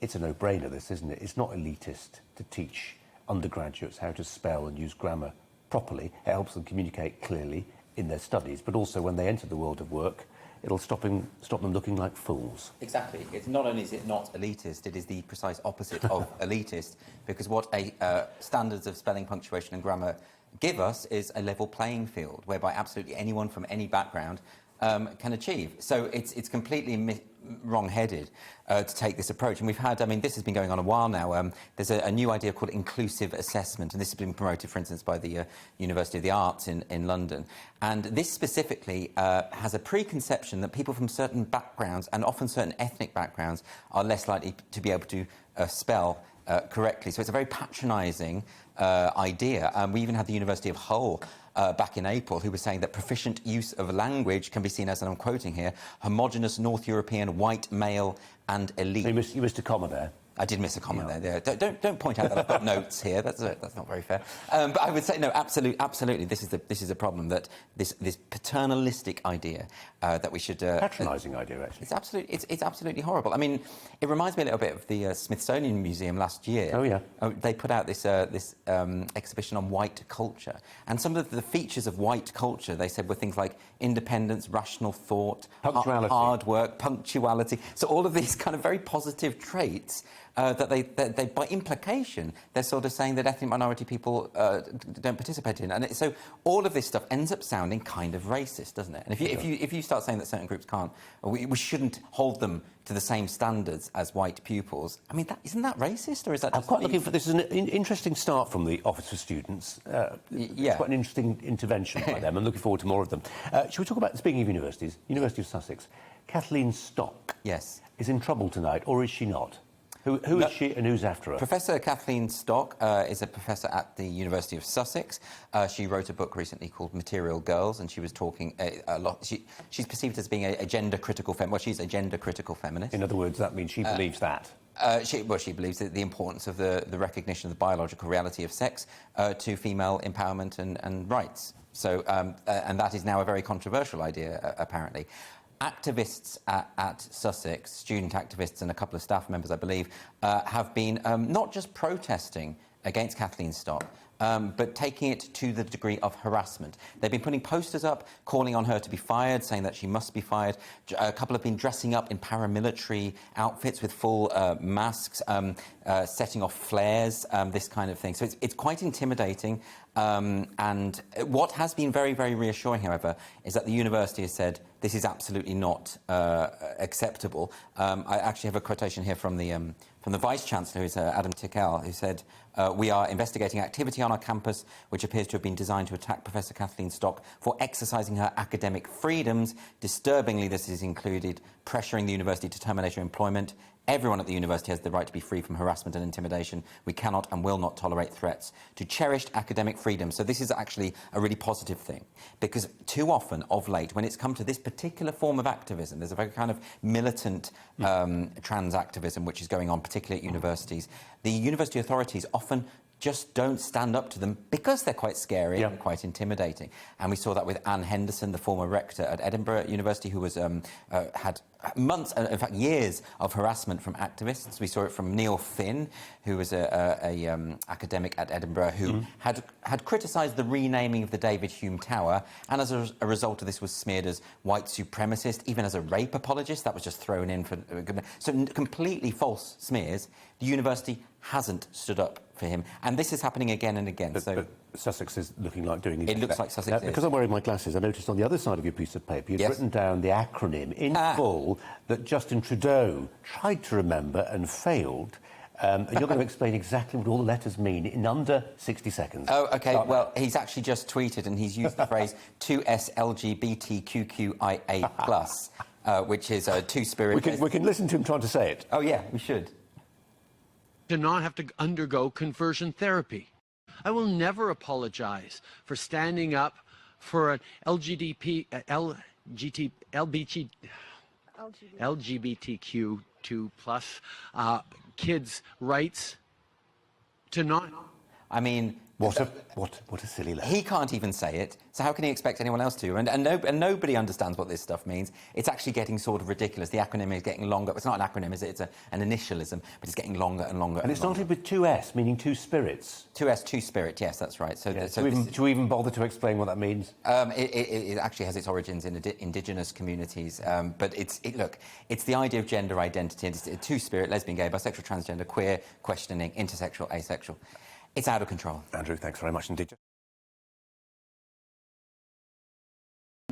It's a no-brainer, this, isn't it? It's not elitist to teach undergraduates how to spell and use grammar properly. It helps them communicate clearly in their studies, but also when they enter the world of work, it'll stop them looking like fools. Exactly. It's not only is it not elitist, it is the precise opposite of elitist, because what standards of spelling, punctuation and grammar give us is a level playing field, whereby absolutely anyone from any background can achieve. So it's completely wrong-headed to take this approach. And we've had, I mean, this has been going on a while now. There's a new idea called inclusive assessment, and this has been promoted, for instance, by the University of the Arts in London. And this specifically has a preconception that people from certain backgrounds, and often certain ethnic backgrounds, are less likely to be able to spell correctly. So it's a very patronising idea. We even had the University of Hull back in April, who was saying that proficient use of language can be seen as, and I'm quoting here, homogenous North European, white, male and elite. You missed a comma there. I did miss a comment there. Don't point out that I've got notes here. That's not very fair. But I would say no. Absolutely. This is a problem, that this paternalistic idea that we should patronising idea, actually. It's absolutely horrible. I mean, it reminds me a little bit of the Smithsonian Museum last year. Oh yeah. They put out this exhibition on white culture, and some of the features of white culture, they said, were things like independence, rational thought, punctuality, hard work, punctuality. So all of these kind of very positive traits. That they, by implication, they're sort of saying that ethnic minority people don't participate in. And so all of this stuff ends up sounding kind of racist, doesn't it? And if you start saying that certain groups can't, we shouldn't hold them to the same standards as white pupils, I mean, isn't that racist, or is that just... I'm quite looking for... This is an interesting start from the Office for Students. Yeah. It's quite an interesting intervention by them. I'm looking forward to more of them. Shall we talk about, speaking of universities, University of Sussex, Kathleen Stock... Yes. ...is in trouble tonight, or is she not? Who is she and who's after her? Professor Kathleen Stock is a professor at the University of Sussex. She wrote a book recently called Material Girls, and she was talking a lot... She's perceived as being a gender-critical feminist. Well, she's a gender-critical feminist. In other words, that means she believes that? She believes that the importance of the recognition of the biological reality of sex to female empowerment and rights. So, and that is now a very controversial idea, apparently. Activists at Sussex, student activists and a couple of staff members, I believe, have been not just protesting against Kathleen Stock, but taking it to the degree of harassment. They've been putting posters up calling on her to be fired, saying that she must be fired. A couple have been dressing up in paramilitary outfits with full masks, setting off flares, this kind of thing. So it's quite intimidating. And what has been very, very reassuring, however, is that the university has said this is absolutely not acceptable. I actually have a quotation here from the Vice-Chancellor, who's Adam Tickell, who said, we are investigating activity on our campus which appears to have been designed to attack Professor Kathleen Stock for exercising her academic freedoms. Disturbingly, this has included pressuring the university to terminate her employment. Everyone at the university has the right to be free from harassment and intimidation. We cannot and will not tolerate threats to cherished academic freedom. So this is actually a really positive thing, because too often, of late, when it's come to this particular form of activism, there's a very kind of militant trans activism which is going on, particularly at universities. The university authorities often just don't stand up to them because they're quite scary and quite intimidating. And we saw that with Anne Henderson, the former rector at Edinburgh University, who was had months, in fact years, of harassment from activists. We saw it from Neil Finn, who was a academic at Edinburgh, who had criticised the renaming of the David Hume Tower, and as a result of this was smeared as white supremacist, even as a rape apologist. That was just thrown in for... So completely false smears. The university hasn't stood up for him, and this is happening again and again. But Sussex is looking like doing these... It looks like Sussex is. Because I'm wearing my glasses, I noticed on the other side of your piece of paper you've written down the acronym in full that Justin Trudeau tried to remember and failed. And you're going to explain exactly what all the letters mean in under 60 seconds. Oh, OK. Well, he's actually just tweeted, and he's used the phrase 2SLGBTQQIA+, which is two-spirit... We can listen to him trying to say it. Oh, yeah, we should. To not have to undergo conversion therapy. I will never apologize for standing up for an LGBTQ2+ kids' rights to not... I mean, What a silly letter. He can't even say it, so how can he expect anyone else to? And nobody understands what this stuff means. It's actually getting sort of ridiculous. The acronym is getting longer. It's not an acronym, is it? It's an initialism, but it's getting longer and longer. And it started with 2S, meaning two spirits. 2S, two spirit, yes, that's right. So, Yeah, do we even bother to explain what that means? It actually has its origins in indigenous communities, but it's the idea of gender identity. It's a two-spirit, lesbian, gay, bisexual, transgender, queer, questioning, intersexual, asexual. It's out of control. Andrew, thanks very much indeed.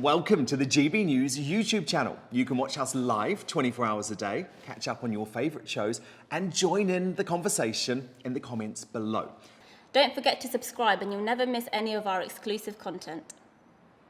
Welcome to the GB News YouTube channel. You can watch us live 24 hours a day, catch up on your favourite shows and join in the conversation in the comments below. Don't forget to subscribe and you'll never miss any of our exclusive content.